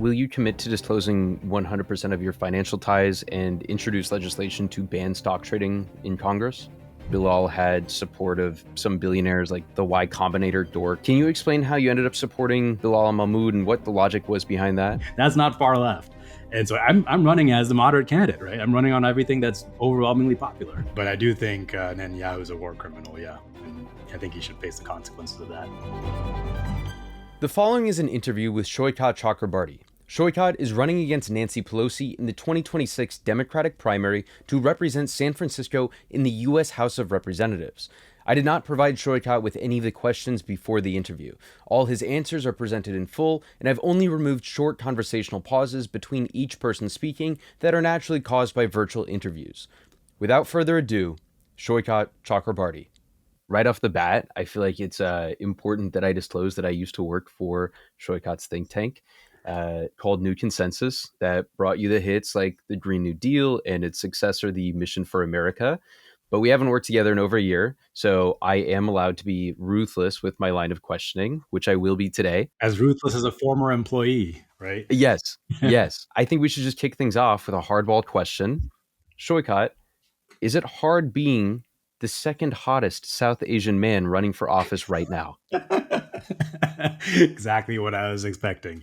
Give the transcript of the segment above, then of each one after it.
will you commit to disclosing 100% of your financial ties and introduce legislation to ban stock trading in Congress? Bilal had support of some billionaires like the Y Combinator dork. Can you explain how you ended up supporting Bilal Mahmood and what the logic was behind that? That's not far left. And so I'm running as the moderate candidate, right? I'm running on everything that's overwhelmingly popular. But I do think Netanyahu is a war criminal, yeah. And I think he should face the consequences of that. The following is an interview with Saikat Chakrabarti. Saikat is running against Nancy Pelosi in the 2026 Democratic primary to represent San Francisco in the U.S. House of Representatives. I did not provide Saikat with any of the questions before the interview. All his answers are presented in full, and I've only removed short conversational pauses between each person speaking that are naturally caused by virtual interviews. Without further ado, Saikat Chakrabarti. Right off the bat, I feel like it's important that I disclose that I used to work for Saikat's think tank called New Consensus that brought you the hits like the Green New Deal and its successor, the Mission for America. But we haven't worked together in over a year, so I am allowed to be ruthless with my line of questioning, which I will be today. As ruthless as a former employee, right? Yes. I think we should just kick things off with a hardball question. Saikat, is it hard being the second hottest South Asian man running for office right now? Exactly what I was expecting.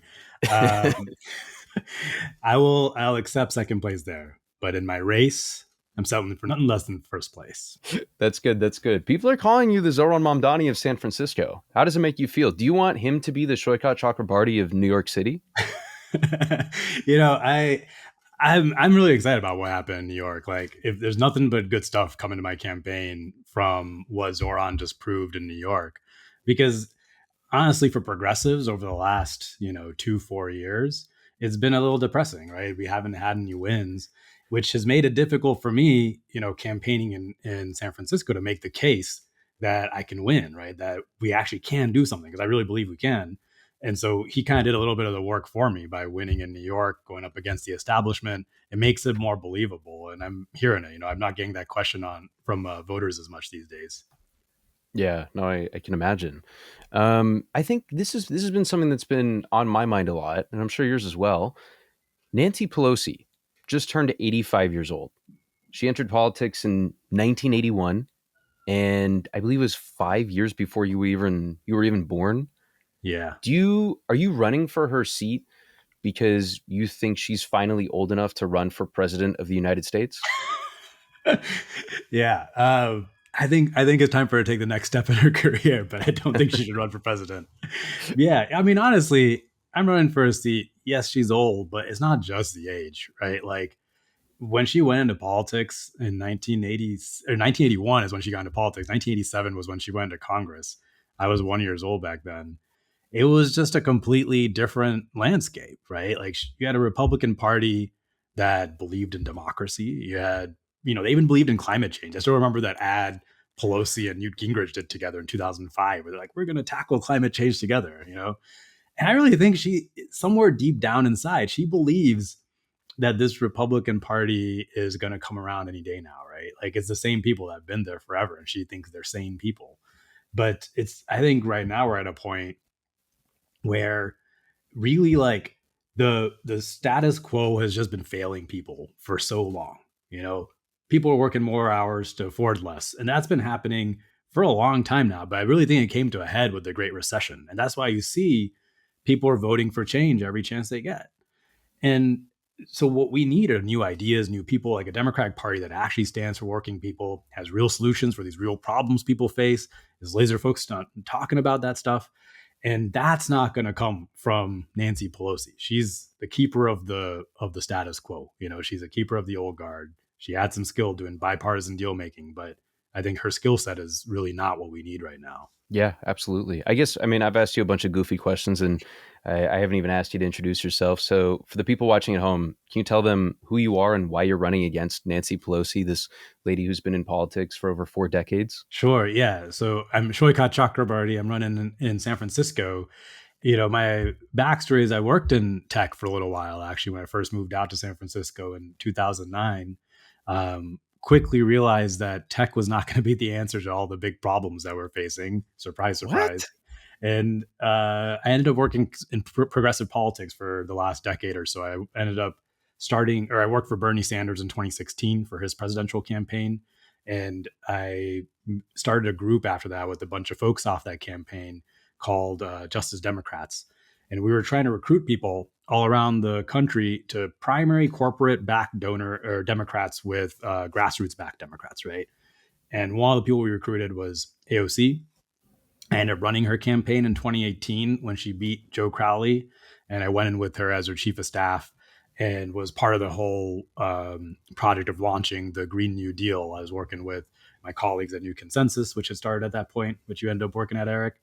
I'll accept second place there, but in my race, I'm settling for nothing less than first place. That's good. People are calling you the Zohran Mamdani of San Francisco. How does it make you feel? Do you want him to be the Saikat Chakrabarti of New York City? I'm really excited about what happened in New York. Like, if there's nothing but good stuff coming to my campaign from what Zohran just proved in New York, because honestly, for progressives over the last 2-4 years, it's been a little depressing, right? We haven't had any wins, which has made it difficult for me, campaigning in San Francisco to make the case that I can win, right? That we actually can do something, because I really believe we can. And so he kind of did a little bit of the work for me by winning in New York, going up against the establishment. It makes it more believable. And I'm hearing it. I'm not getting that question from voters as much these days. Yeah, no, I can imagine. I think this has been something that's been on my mind a lot, and I'm sure yours as well. Nancy Pelosi just turned 85 years old. She entered politics in 1981, and I believe it was 5 years before you were even born. Yeah. Are you running for her seat because you think she's finally old enough to run for president of the United States? Yeah. I think it's time for her to take the next step in her career, but I don't think she should run for president. Yeah. I mean, honestly, I'm running for a seat. Yes, she's old, but it's not just the age, right? Like, when she went into politics in 1980 or 1981 is when she got into politics. 1987 was when she went into Congress. I was 1 year old back then. It was just a completely different landscape, right? Like, you had a Republican Party that believed in democracy. You had, they even believed in climate change. I still remember that ad Pelosi and Newt Gingrich did together in 2005, where they're like, we're going to tackle climate change together, And I really think she, somewhere deep down inside, she believes that this Republican Party is going to come around any day now, right? Like, it's the same people that have been there forever, and she thinks they're sane people. But I think right now we're at a point where really, like, the status quo has just been failing people for so long. People are working more hours to afford less, and that's been happening for a long time now. But I really think it came to a head with the Great Recession, and that's why you see people are voting for change every chance they get. And so what we need are new ideas, new people, like a Democratic Party that actually stands for working people, has real solutions for these real problems people face, is laser focused on talking about that stuff. And that's not going to come from Nancy Pelosi. She's the keeper of the status quo. She's a keeper of the old guard. She had some skill doing bipartisan deal making, but I think her skill set is really not what we need right now. Yeah, absolutely. I've asked you a bunch of goofy questions, and I haven't even asked you to introduce yourself. So for the people watching at home, can you tell them who you are and why you're running against Nancy Pelosi, this lady who's been in politics for over 4 decades? Sure. Yeah. So I'm Saikat Chakrabarti. I'm running in San Francisco. My backstory is I worked in tech for a little while, actually, when I first moved out to San Francisco in 2009. Quickly realized that tech was not going to be the answer to all the big problems that we're facing. Surprise, surprise. And I ended up working in progressive politics for the last decade or so. I ended up I worked for Bernie Sanders in 2016 for his presidential campaign. And I started a group after that with a bunch of folks off that campaign called Justice Democrats. And we were trying to recruit people all around the country to primary corporate backed donor or Democrats with grassroots backed Democrats, right? And one of the people we recruited was AOC. I ended up running her campaign in 2018 when she beat Joe Crowley, and I went in with her as her chief of staff and was part of the whole project of launching the Green New Deal. I was working with my colleagues at New Consensus, which had started at that point, which you ended up working at, Eric.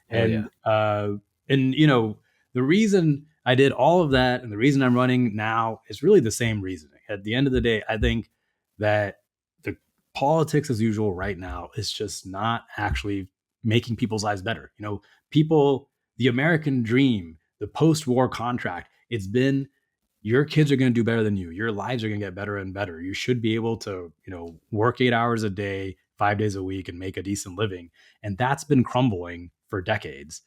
Hell yeah. And you know, the reason I did all of that and the reason I'm running now is really the same reasoning. At the end of the day, I think that the politics as usual right now is just not actually making people's lives better. You know, people, the American dream, the post-war contract, it's been your kids are going to do better than you. Your lives are going to get better and better. You should be able to, work 8 hours a day, 5 days a week and make a decent living. And that's been crumbling for decades.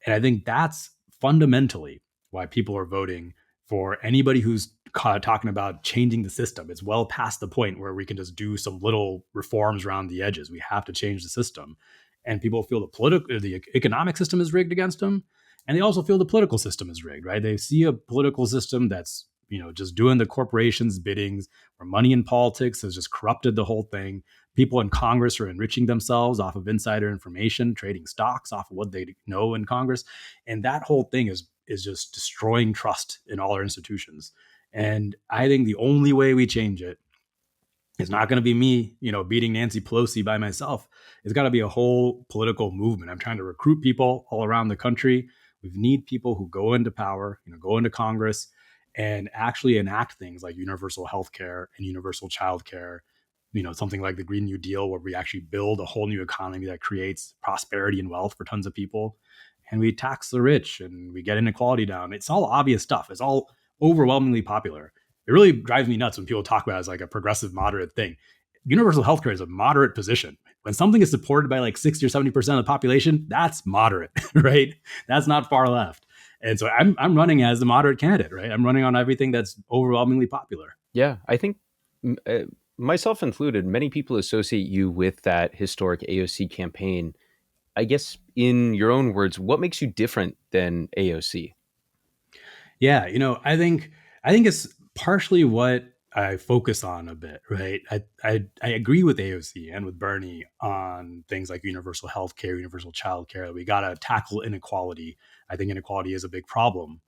And I think that's fundamentally why people are voting for anybody who's talking about changing the system. It's well past the point where we can just do some little reforms around the edges. We have to change the system. And people feel the economic system is rigged against them. And they also feel the political system is rigged, right? They see a political system that's, just doing the corporations' biddings, where money in politics has just corrupted the whole thing. People in Congress are enriching themselves off of insider information, trading stocks off of what they know in Congress. And that whole thing is just destroying trust in all our institutions. And I think the only way we change it is not going to be me, beating Nancy Pelosi by myself. It's got to be a whole political movement. I'm trying to recruit people all around the country. We need people who go into power, go into Congress and actually enact things like universal health care and universal child care, something like the Green New Deal, where we actually build a whole new economy that creates prosperity and wealth for tons of people. And we tax the rich and we get inequality down. It's all obvious stuff. It's all overwhelmingly popular. It really drives me nuts when people talk about it as like a progressive, moderate thing. Universal healthcare is a moderate position. When something is supported by like 60 or 70% of the population, that's moderate, right? That's not far left. And so I'm running as the moderate candidate, right? I'm running on everything that's overwhelmingly popular. Yeah, I think myself included, many people associate you with that historic AOC campaign. I guess in your own words, what makes you different than AOC? Yeah, I think it's partially what I focus on a bit, right? I agree with AOC and with Bernie on things like universal health care, universal child care. We got to tackle inequality. I think inequality is a big problem.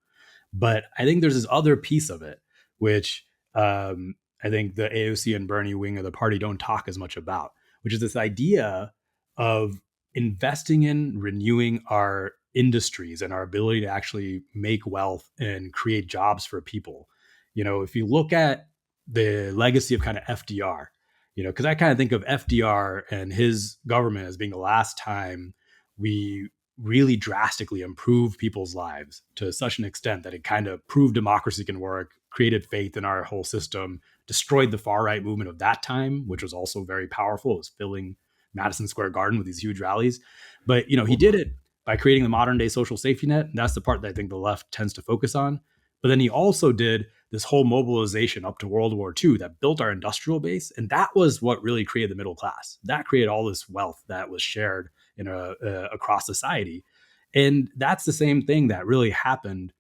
But I think there's this other piece of it, which I think the AOC and Bernie wing of the party don't talk as much about, which is this idea of investing in renewing our industries and our ability to actually make wealth and create jobs for people. If you look at the legacy of kind of FDR, because I kind of think of FDR and his government as being the last time we really drastically improved people's lives to such an extent that it kind of proved democracy can work, created faith in our whole system, destroyed the far right movement of that time, which was also very powerful. It was filling Madison Square Garden with these huge rallies. But, he did it by creating the modern day social safety net. And that's the part that I think the left tends to focus on. But then he also did this whole mobilization up to World War II that built our industrial base. And that was what really created the middle class. That created all this wealth that was shared across society. And that's the same thing that really happened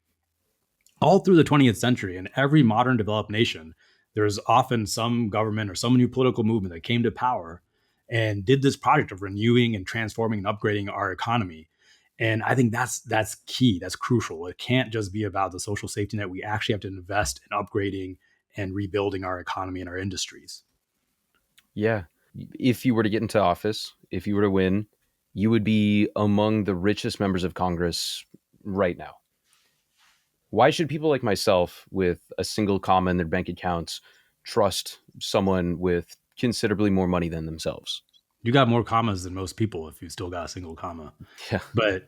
all through the 20th century. In every modern developed nation, there's often some government or some new political movement that came to power and did this project of renewing and transforming and upgrading our economy. And I think that's key. That's crucial. It can't just be about the social safety net. We actually have to invest in upgrading and rebuilding our economy and our industries. Yeah. If you were to get into office, if you were to win, you would be among the richest members of Congress right now. Why should people like myself with a single comma in their bank accounts trust someone with considerably more money than themselves? You got more commas than most people if you still got a single comma. Yeah. But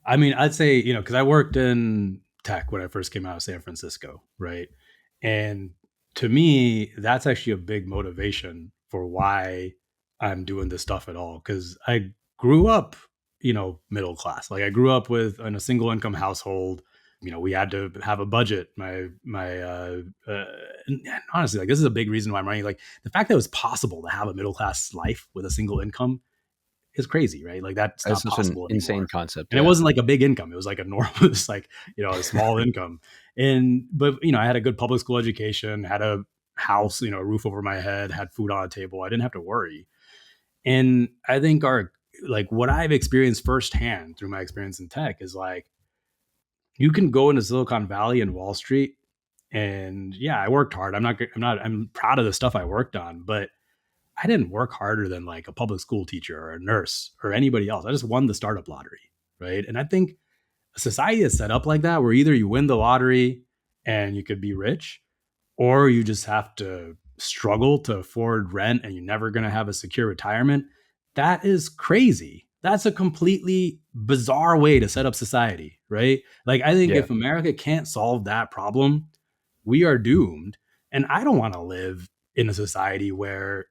I mean, I'd say, because I worked in tech when I first came out of San Francisco, right? And to me, that's actually a big motivation for why I'm doing this stuff at all. Because I grew up middle class. Like I grew up in a single income household. We had to have a budget. And honestly, like this is a big reason why I'm running. Like the fact that it was possible to have a middle class life with a single income is crazy, right? Like that's That's not such an possible insane anymore. concept. And it Yeah. wasn't like a big income. It was like a normal, it's like, a small income. But I had a good public school education, had a house, a roof over my head, had food on the table. I didn't have to worry. And I think what I've experienced firsthand through my experience in tech is like, you can go into Silicon Valley and Wall Street and yeah, I worked hard. I'm proud of the stuff I worked on, but I didn't work harder than like a public school teacher or a nurse or anybody else. I just won the startup lottery, right? And I think a society is set up like that, where either you win the lottery and you could be rich, or you just have to struggle to afford rent and you're never going to have a secure retirement. That is crazy. That's a completely bizarre way to set up society, right? Like, I think Yeah. if America can't solve that problem, we are doomed. And I don't want to live in a society where,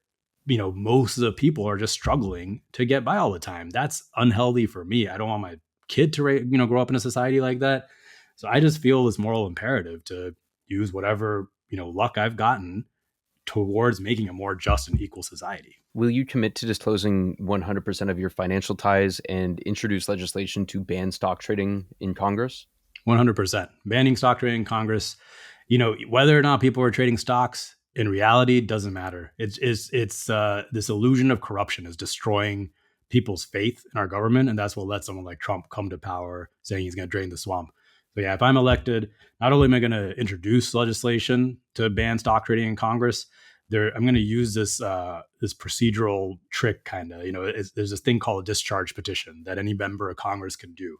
most of the people are just struggling to get by all the time. That's unhealthy for me. I don't want my kid to, grow up in a society like that. So I just feel this moral imperative to use whatever, luck I've gotten towards making a more just and equal society. Will you commit to disclosing 100% of your financial ties and introduce legislation to ban stock trading in Congress? 100%. Banning stock trading in Congress, whether or not people are trading stocks in reality doesn't matter. It's this illusion of corruption is destroying people's faith in our government. And that's what let someone like Trump come to power saying he's going to drain the swamp. So yeah, if I'm elected, not only am I going to introduce legislation to ban stock trading in Congress, I'm going to use this procedural trick kind of, there's this thing called a discharge petition that any member of Congress can do.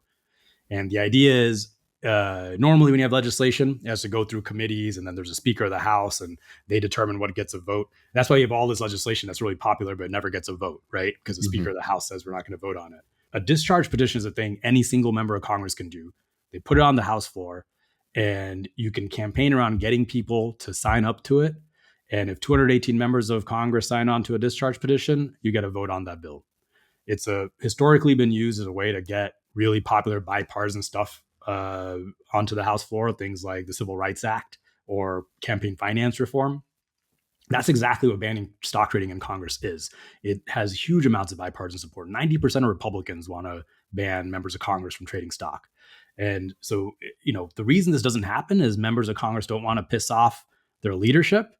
And the idea is normally when you have legislation, it has to go through committees and then there's a speaker of the House and they determine what gets a vote. That's why you have all this legislation that's really popular, but it never gets a vote, right? Because the Mhm. speaker of the House says we're not going to vote on it. A discharge petition is a thing any single member of Congress can do. They put it on the House floor and you can campaign around getting people to sign up to it. And if 218 members of Congress sign on to a discharge petition, you get a vote on that bill. It's historically been used as a way to get really popular bipartisan stuff onto the House floor, things like the Civil Rights Act or campaign finance reform. That's exactly what banning stock trading in Congress is. It has huge amounts of bipartisan support. 90% of Republicans want to ban members of Congress from trading stock. And so, the reason this doesn't happen is members of Congress don't want to piss off their leadership.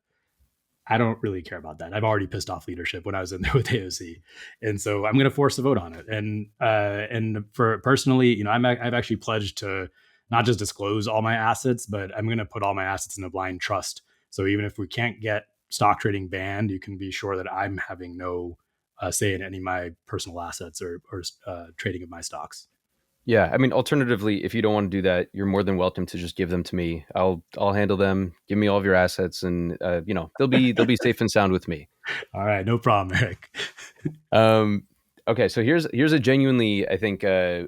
I don't really care about that. I've already pissed off leadership when I was in there with AOC, and so I'm going to force a vote on it. And for personally, I've actually pledged to not just disclose all my assets, but I'm going to put all my assets in a blind trust. So even if we can't get stock trading banned, you can be sure that I'm having no say in any of my personal assets or trading of my stocks. Yeah, I mean, alternatively, if you don't want to do that, you're more than welcome to just give them to me. I'll handle them. Give me all of your assets, and they'll be safe and sound with me. All right, no problem, Eric. Um, okay, so here's a genuinely, I think, I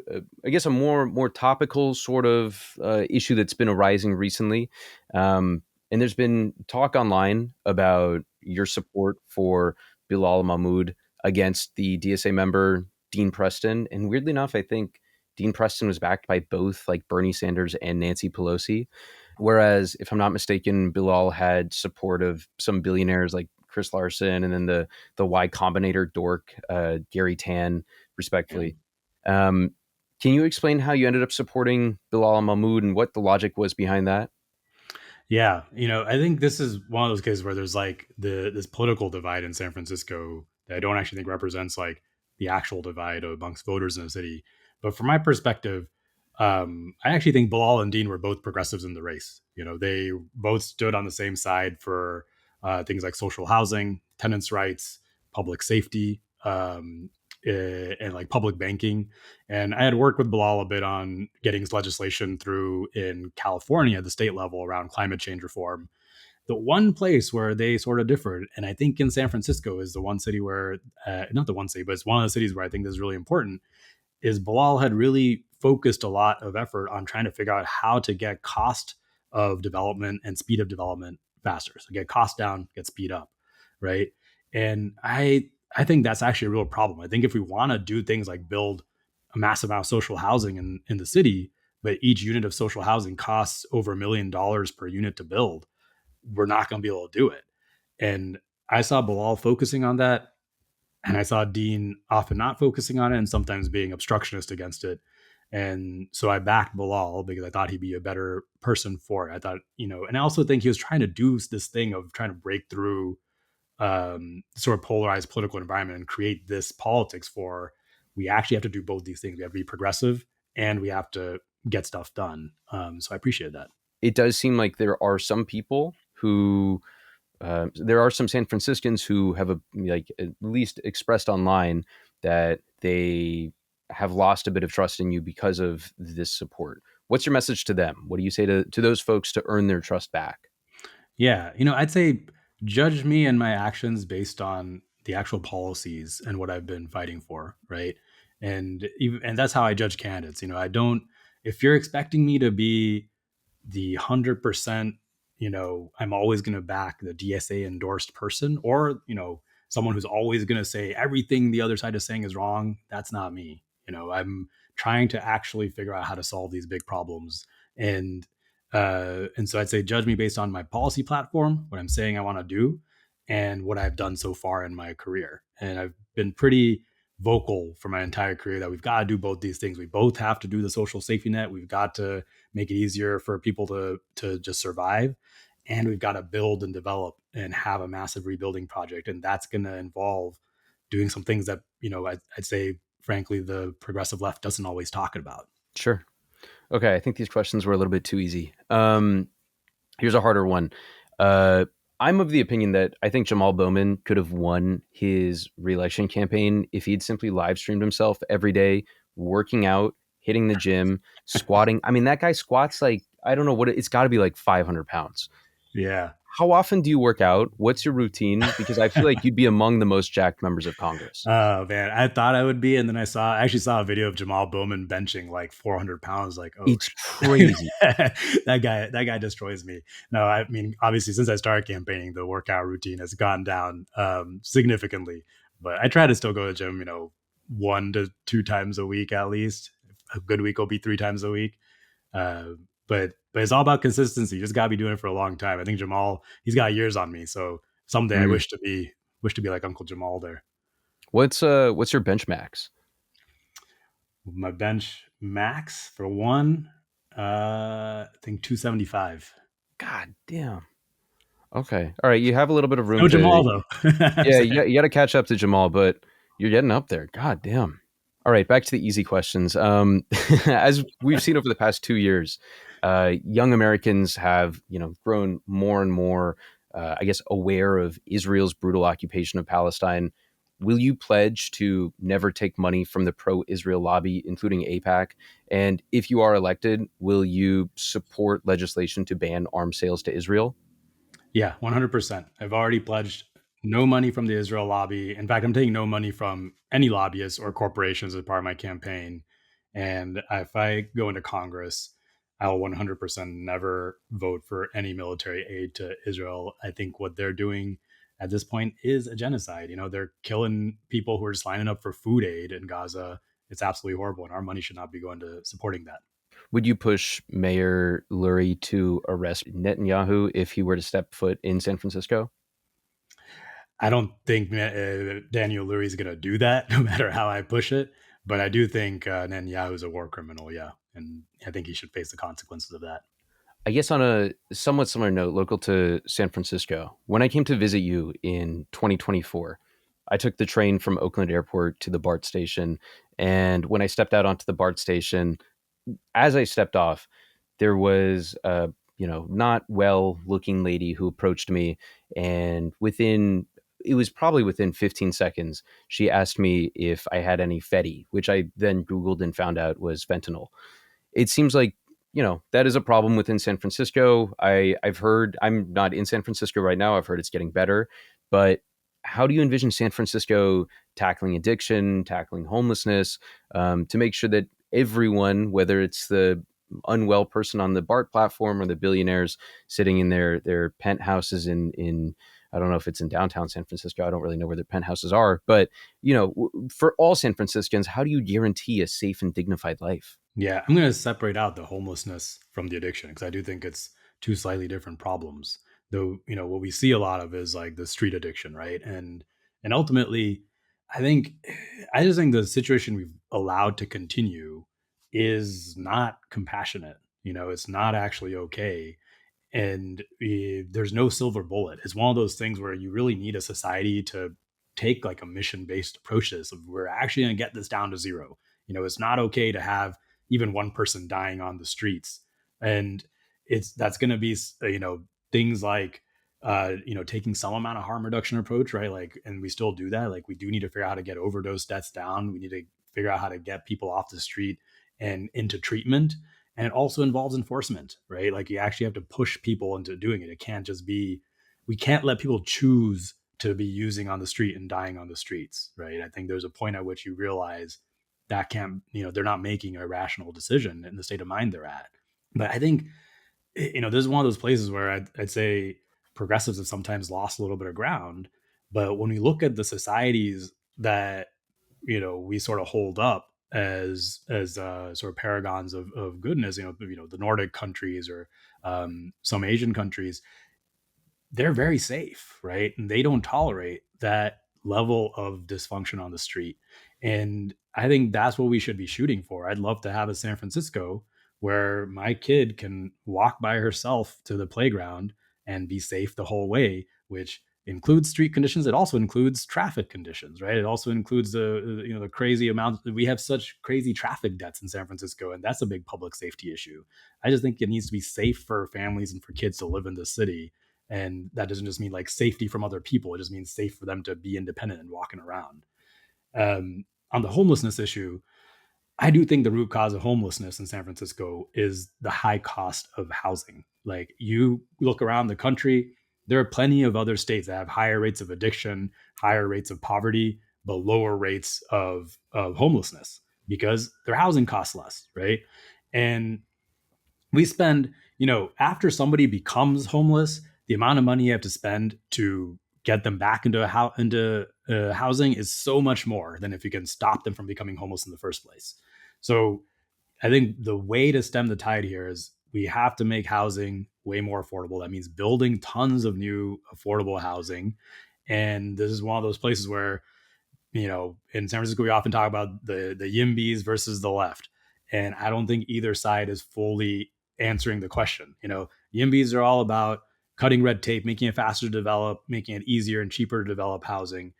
guess a more topical sort of issue that's been arising recently. And there's been talk online about your support for Bilal Mahmood against the DSA member Dean Preston, and weirdly enough, I think Dean Preston was backed by both like Bernie Sanders and Nancy Pelosi. Whereas, if I'm not mistaken, Bilal had support of some billionaires like Chris Larson and then the Y Combinator dork, Gary Tan, respectfully. Um, can you explain how you ended up supporting Bilal Mahmood and what the logic was behind that? Yeah, I think this is one of those cases where there's like this political divide in San Francisco that I don't actually think represents like the actual divide amongst voters in the city. But from my perspective, I actually think Bilal and Dean were both progressives in the race. They both stood on the same side for things like social housing, tenants' rights, public safety, and like public banking. And I had worked with Bilal a bit on getting his legislation through in California at the state level around climate change reform. The one place where they sort of differed, and I think in San Francisco is the one city where, not the one city, but it's one of the cities where I think this is really important, is Bilal had really focused a lot of effort on trying to figure out how to get cost of development and speed of development faster. So get cost down, get speed up, right? And I think that's actually a real problem. I think if we want to do things like build a massive amount of social housing in the city, but each unit of social housing costs over $1 million per unit to build. We're not going to be able to do it. And I saw Bilal focusing on that. And I saw Dean often not focusing on it and sometimes being obstructionist against it. And so I backed Bilal because I thought he'd be a better person for it. I thought, and I also think he was trying to do this thing of trying to break through sort of polarized political environment and create this politics for we actually have to do both these things. We have to be progressive and we have to get stuff done. So I appreciate that. It does seem like there are some people who there are some San Franciscans who have at least expressed online that they have lost a bit of trust in you because of this support. What's your message to them? What do you say to those folks to earn their trust back? Yeah, I'd say judge me and my actions based on the actual policies and what I've been fighting for, right? And that's how I judge candidates. I don't if you're expecting me to be the 100%, I'm always going to back the DSA endorsed person, or, someone who's always going to say everything the other side is saying is wrong. That's not me. I'm trying to actually figure out how to solve these big problems. And so I'd say judge me based on my policy platform, what I'm saying I want to do, and what I've done so far in my career. And I've been pretty vocal for my entire career that we've got to do both these things. We both have to do the social safety net. We've got to make it easier for people to just survive. And we've got to build and develop and have a massive rebuilding project. And that's going to involve doing some things that, I'd say, frankly, the progressive left doesn't always talk about. Sure. Okay, I think these questions were a little bit too easy. Here's a harder one. I'm of the opinion that I think Jamal Bowman could have won his reelection campaign if he'd simply live streamed himself every day, working out, hitting the gym, squatting. I mean, that guy squats like, I don't know what it's got to be like 500 pounds. Yeah. How often do you work out? What's your routine? Because I feel like you'd be among the most jacked members of Congress. Oh man, I thought I would be, and then I actually saw a video of Jamal Bowman benching like 400 pounds. Like, oh, it's crazy. that guy destroys me. No, I mean, obviously, since I started campaigning, the workout routine has gone down significantly. But I try to still go to the gym, 1 to 2 times a week at least. A good week will be 3 times a week. But it's all about consistency. You just gotta be doing it for a long time. I think Jamal, he's got years on me, so someday I wish to be like Uncle Jamal there. What's your bench max? My bench max for one, I think 275. God damn. Okay. All right. You have a little bit of room. No Jamal though. Yeah, you got to catch up to Jamal, but you're getting up there. God damn. All right. Back to the easy questions. As we've seen over the past 2 years, young Americans have, grown more and more, I guess, aware of Israel's brutal occupation of Palestine. Will you pledge to never take money from the pro-Israel lobby, including AIPAC? And if you are elected, will you support legislation to ban arms sales to Israel? Yeah, 100%. I've already pledged no money from the Israel lobby. In fact, I'm taking no money from any lobbyists or corporations as part of my campaign. And if I go into Congress, I'll 100% never vote for any military aid to Israel. I think what they're doing at this point is a genocide. They're killing people who are just lining up for food aid in Gaza. It's absolutely horrible, and our money should not be going to supporting that. Would you push Mayor Lurie to arrest Netanyahu if he were to step foot in San Francisco? I don't think Daniel Lurie is going to do that, no matter how I push it. But I do think Netanyahu is a war criminal, yeah. And I think he should face the consequences of that. I guess on a somewhat similar note, local to San Francisco, when I came to visit you in 2024, I took the train from Oakland Airport to the BART station. And when I stepped out onto the BART station, as I stepped off, there was a not well looking lady who approached me, and it was probably within 15 seconds, she asked me if I had any Fetty, which I then Googled and found out was fentanyl. It seems like, that is a problem within San Francisco. I've heard, I'm not in San Francisco right now. I've heard it's getting better, but how do you envision San Francisco tackling addiction, tackling homelessness, to make sure that everyone, whether it's the unwell person on the BART platform or the billionaires sitting in their penthouses in I don't know if it's in downtown San Francisco. I don't really know where their penthouses are. But, for all San Franciscans, how do you guarantee a safe and dignified life? Yeah, I'm going to separate out the homelessness from the addiction because I do think it's two slightly different problems. Though, what we see a lot of is like the street addiction, right? And ultimately, I think I just think the situation we've allowed to continue is not compassionate. It's not actually okay. And there's no silver bullet. It's one of those things where you really need a society to take like a mission based approach to this. We're actually going to get this down to zero. It's not okay to have even one person dying on the streets, and that's going to be things like taking some amount of harm reduction approach, right? Like, and we still do that. Like, we do need to figure out how to get overdose deaths down. We need to figure out how to get people off the street and into treatment. And it also involves enforcement, right? Like, you actually have to push people into doing it. It can't just be, we can't let people choose to be using on the street and dying on the streets, right? I think there's a point at which you realize that can't, they're not making a rational decision in the state of mind they're at. But I think, this is one of those places where I'd say progressives have sometimes lost a little bit of ground. But when we look at the societies that, we sort of hold up as sort of paragons of goodness, the Nordic countries or some Asian countries, they're very safe, right? And they don't tolerate that level of dysfunction on the street. And I think that's what we should be shooting for. I'd love to have a San Francisco where my kid can walk by herself to the playground and be safe the whole way, which includes street conditions. It also includes traffic conditions, right? It also includes the crazy amount. We have such crazy traffic deaths in San Francisco, and that's a big public safety issue. I just think it needs to be safe for families and for kids to live in the city. And that doesn't just mean like safety from other people. It just means safe for them to be independent and walking around. On the homelessness issue, I do think the root cause of homelessness in San Francisco is the high cost of housing. Like, you look around the country, there are plenty of other states that have higher rates of addiction, higher rates of poverty, but lower rates of homelessness because their housing costs less, right? And we spend, after somebody becomes homeless, the amount of money you have to spend to get them back into housing is so much more than if you can stop them from becoming homeless in the first place. So I think the way to stem the tide here is we have to make housing way more affordable. That means building tons of new affordable housing. And this is one of those places where, in San Francisco, we often talk about the YIMBYs versus the left. And I don't think either side is fully answering the question. YIMBYs are all about cutting red tape, making it faster to develop, making it easier and cheaper to develop housing.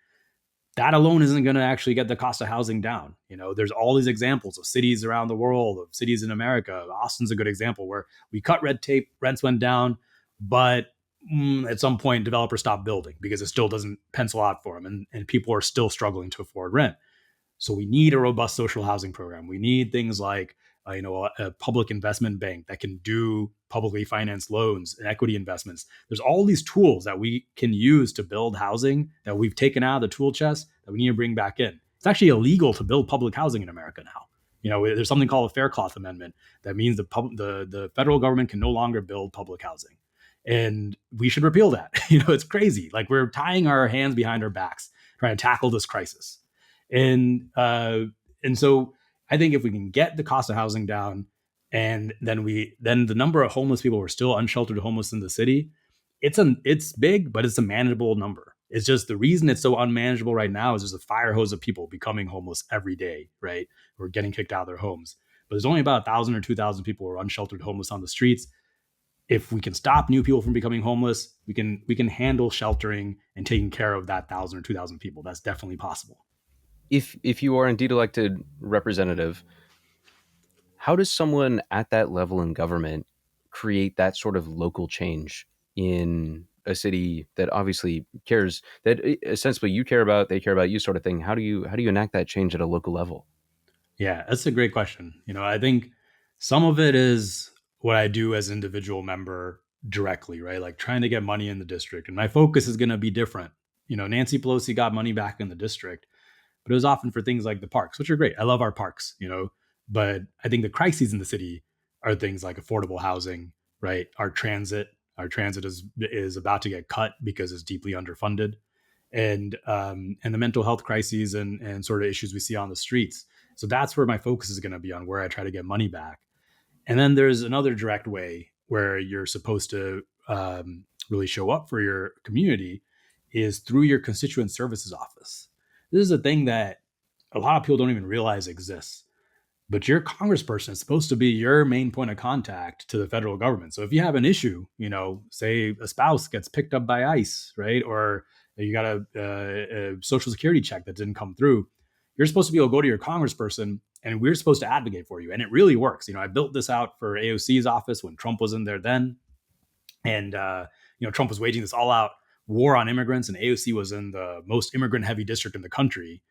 That alone isn't going to actually get the cost of housing down. There's all these examples of cities around the world, of cities in America. Austin's a good example where we cut red tape, rents went down, but at some point developers stopped building because it still doesn't pencil out for them, and people are still struggling to afford rent. So we need a robust social housing program. We need things like a public investment bank that can do publicly financed loans and equity investments. There's all these tools that we can use to build housing that we've taken out of the tool chest that we need to bring back in. It's actually illegal to build public housing in America now. There's something called a Faircloth Amendment that means the federal government can no longer build public housing, and we should repeal that. It's crazy. Like, we're tying our hands behind our backs trying to tackle this crisis, and so I think if we can get the cost of housing down, and then the number of homeless people who are still unsheltered homeless in the city, it's big, but it's a manageable number. It's just the reason it's so unmanageable right now is there's a fire hose of people becoming homeless every day, right? Who are getting kicked out of their homes. But there's only about 1,000 or 2,000 people who are unsheltered homeless on the streets. If we can stop new people from becoming homeless, we can handle sheltering and taking care of that 1,000 or 2,000 people. That's definitely possible. If you are indeed elected representative, how does someone at that level in government create that sort of local change in a city that obviously cares, that essentially you care about, they care about you, sort of thing? How do you enact that change at a local level? Yeah, that's a great question. I think some of it is what I do as an individual member directly, right? Like, trying to get money in the district. And my focus is going to be different. Nancy Pelosi got money back in the district, but it was often for things like the parks, which are great. I love our parks, but I think the crises in the city are things like affordable housing, right? Our transit, Our transit is about to get cut because it's deeply underfunded, and the mental health crises and sort of issues we see on the streets. So that's where my focus is going to be, on where I try to get money back. And then there's another direct way where you're supposed to really show up for your community, is through your constituent services office. This is a thing that a lot of people don't even realize exists. But your congressperson is supposed to be your main point of contact to the federal government. So if you have an issue, say a spouse gets picked up by ICE, right? Or you got a social security check that didn't come through, you're supposed to be able to go to your congressperson, and we're supposed to advocate for you. And it really works. I built this out for AOC's office when Trump was in there then. And, Trump was waging this all out war on immigrants, and AOC was in the most immigrant heavy district in the country.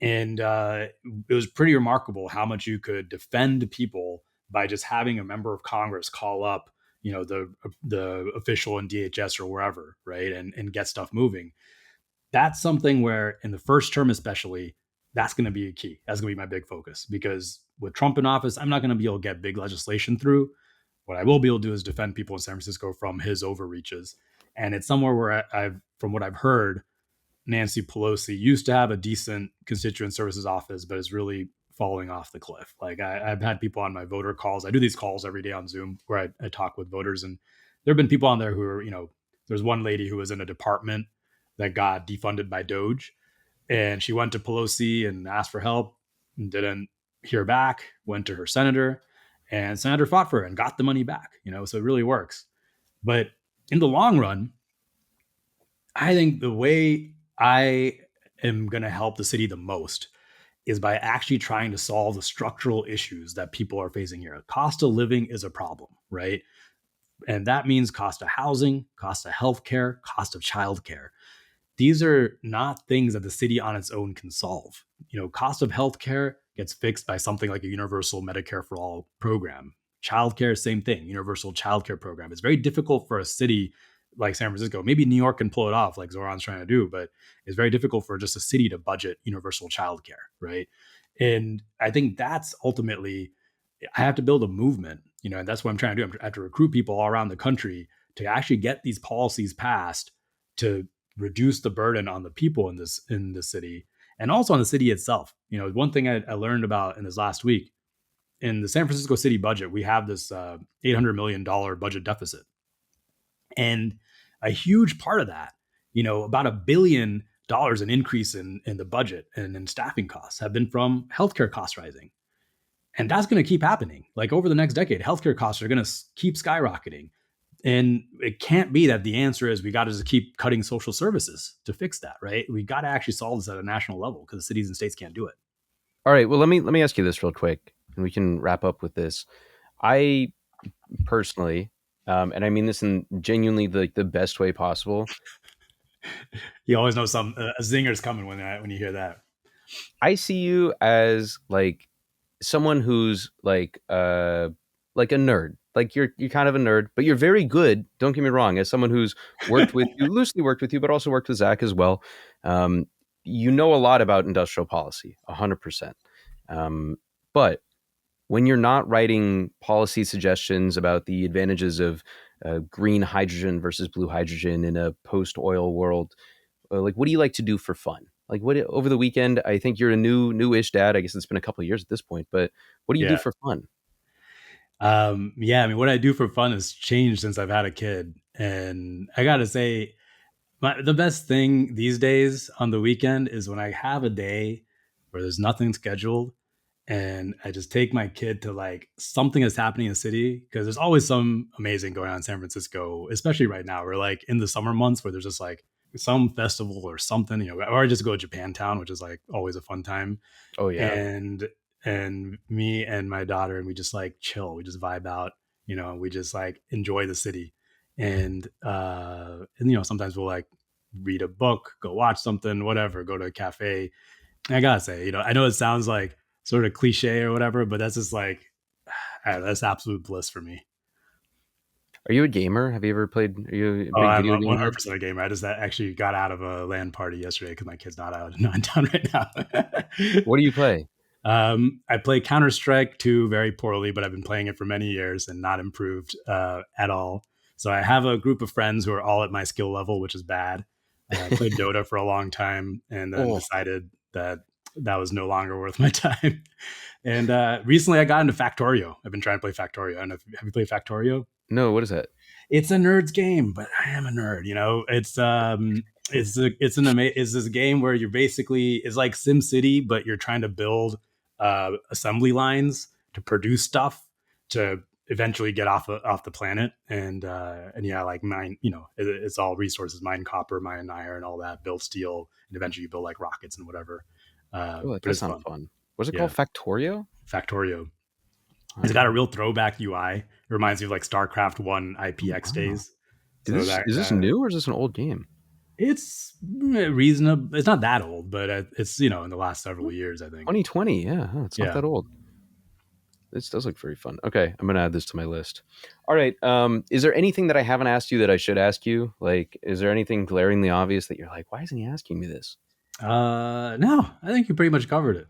And it was pretty remarkable how much you could defend people by just having a member of Congress call up, the official in DHS or wherever, right, and get stuff moving. That's something where, in the first term especially, that's going to be a key. That's going to be my big focus, because with Trump in office, I'm not going to be able to get big legislation through. What I will be able to do is defend people in San Francisco from his overreaches. And it's somewhere where from what I've heard, Nancy Pelosi used to have a decent constituent services office, but is really falling off the cliff. Like I've had people on my voter calls. I do these calls every day on Zoom where I talk with voters, and there have been people on there who are, there's one lady who was in a department that got defunded by Doge, and she went to Pelosi and asked for help and didn't hear back, went to her senator, and senator fought for her and got the money back, so it really works. But in the long run, I think the way I am going to help the city the most is by actually trying to solve the structural issues that people are facing here. Cost of living is a problem, right? And that means cost of housing, cost of healthcare, cost of childcare. These are not things that the city on its own can solve. Cost of healthcare gets fixed by something like a universal Medicare for all program. Childcare, same thing, universal childcare program. It's very difficult for a city like San Francisco. Maybe New York can pull it off like Zohran's trying to do, but it's very difficult for just a city to budget universal childcare, right? And I think that's ultimately, I have to build a movement, and that's what I'm trying to do. I have to recruit people all around the country to actually get these policies passed to reduce the burden on the people in the city, and also on the city itself. One thing I learned about in this last week, in the San Francisco city budget, we have this $800 million budget deficit. And a huge part of that, about $1 billion in increase in the budget and in staffing costs have been from healthcare costs rising. And that's going to keep happening. Like over the next decade, healthcare costs are going to keep skyrocketing. And it can't be that the answer is we got to just keep cutting social services to fix that, right? We got to actually solve this at a national level, because the cities and states can't do it. All right. Well, let me ask you this real quick, and we can wrap up with this. I personally, and I mean this in genuinely the best way possible. You always know a zinger's coming when you hear that. I see you as like someone who's like a nerd. Like you're kind of a nerd, but you're very good. Don't get me wrong. As someone who's loosely worked with you, but also worked with Zach as well. You know a lot about industrial policy, 100%. But when you're not writing policy suggestions about the advantages of green hydrogen versus blue hydrogen in a post-oil world, like what do you like to do for fun? Like what over the weekend? I think you're a newish dad. I guess it's been a couple of years at this point, but what do you do for fun? What I do for fun has changed since I've had a kid. And I got to say, the best thing these days on the weekend is when I have a day where there's nothing scheduled, and I just take my kid to like something that's happening in the city, because there's always some amazing going on in San Francisco, especially right now. We're like in the summer months where there's just like some festival or something, or I just go to Japantown, which is like always a fun time. Oh yeah. And me and my daughter, and we just like chill, we just vibe out, we just like enjoy the city. And sometimes we'll like read a book, go watch something, whatever, go to a cafe. And I gotta say, I know it sounds like sort of cliche or whatever, but that's just like, that's absolute bliss for me. Are you a gamer? Have you ever played? Are you a big video game? I'm 100% a gamer. I just actually got out of a LAN party yesterday because my kid's not in town right now. What do you play? I play Counter-Strike 2 very poorly, but I've been playing it for many years and not improved at all. So I have a group of friends who are all at my skill level, which is bad. I played Dota for a long time and then Oh, decided that that was no longer worth my time. And recently I got into Factorio. I've been trying to play Factorio. I don't know if have you played Factorio? no, what is that? It's a nerd's game, but I am a nerd. You know, it's this game where you're basically it's like Sim City, but you're trying to build assembly lines to produce stuff to eventually get off the planet and yeah, like mine. You know, it's all resources: mine copper, mine iron, all that. Build steel, and eventually you build like rockets and whatever. Oh, that But does it's sound fun. fun. What's it Yeah, called? Factorio? Factorio. It's got a Oh, real throwback UI. It reminds me of like StarCraft One oh, IPX wow. days. So Is this that new or is this an old game? it's reasonable. It's not that old, but it's in the last several years, I think. 2020. Yeah, huh, it's not Yeah. that old. This does look very fun. Okay, I'm gonna add this to my list. All right. Is there anything that I haven't asked you that I should ask you? Like, is there anything glaringly obvious that you're like, why isn't he asking me this? No, I think you pretty much covered it.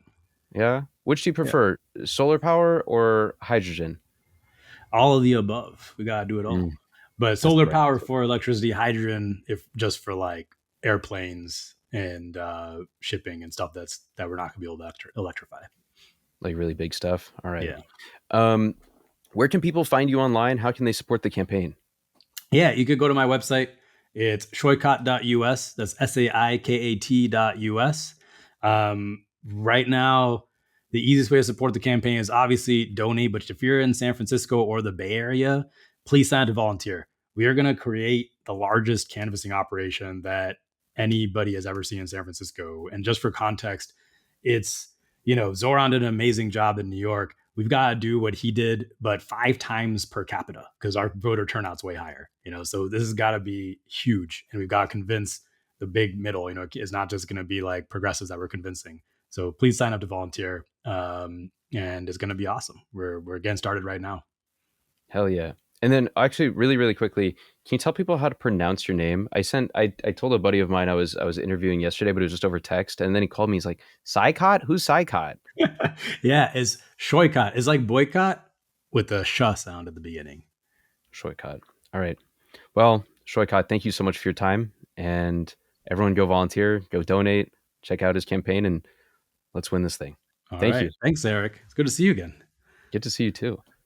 Yeah. Which do you Yeah. prefer, solar power or hydrogen? All of the above. We gotta do it all. Mm, But that's the solar right power answer. for electricity, hydrogen if just for like airplanes and shipping and stuff that we're not gonna be able to electrify. Like really big stuff. All right. Yeah. Um, where can people find you online? How can they support the campaign? Yeah, you could go to my website. It's shoikat.us. That's SAIKAT.us. Right now, the easiest way to support the campaign is obviously donate. But if you're in San Francisco or the Bay Area, please sign up to volunteer. We are going to create the largest canvassing operation that anybody has ever seen in San Francisco. And just for context, it's, Zohran did an amazing job in New York. We've got to do what he did, but 5 times per capita because our voter turnout's way higher. So this has got to be huge, and we've got to convince the big middle. It's not just going to be like progressives that we're convincing. So please sign up to volunteer, and it's going to be awesome. We're getting started right now. Hell yeah. And then actually really, really quickly, can you tell people how to pronounce your name? I told a buddy of mine I was interviewing yesterday, but it was just over text. And then he called me. He's like, Saikat? Who's Saikat? Yeah, it's shoikot. It's like boycott with the sh sound at the beginning. Shoykat. All right. Well, Shoykat, thank you so much for your time. And everyone go volunteer, go donate, check out his campaign, and let's win this thing. All Thank right. you. Thanks, Eric. It's good to see you again. Good to see you too.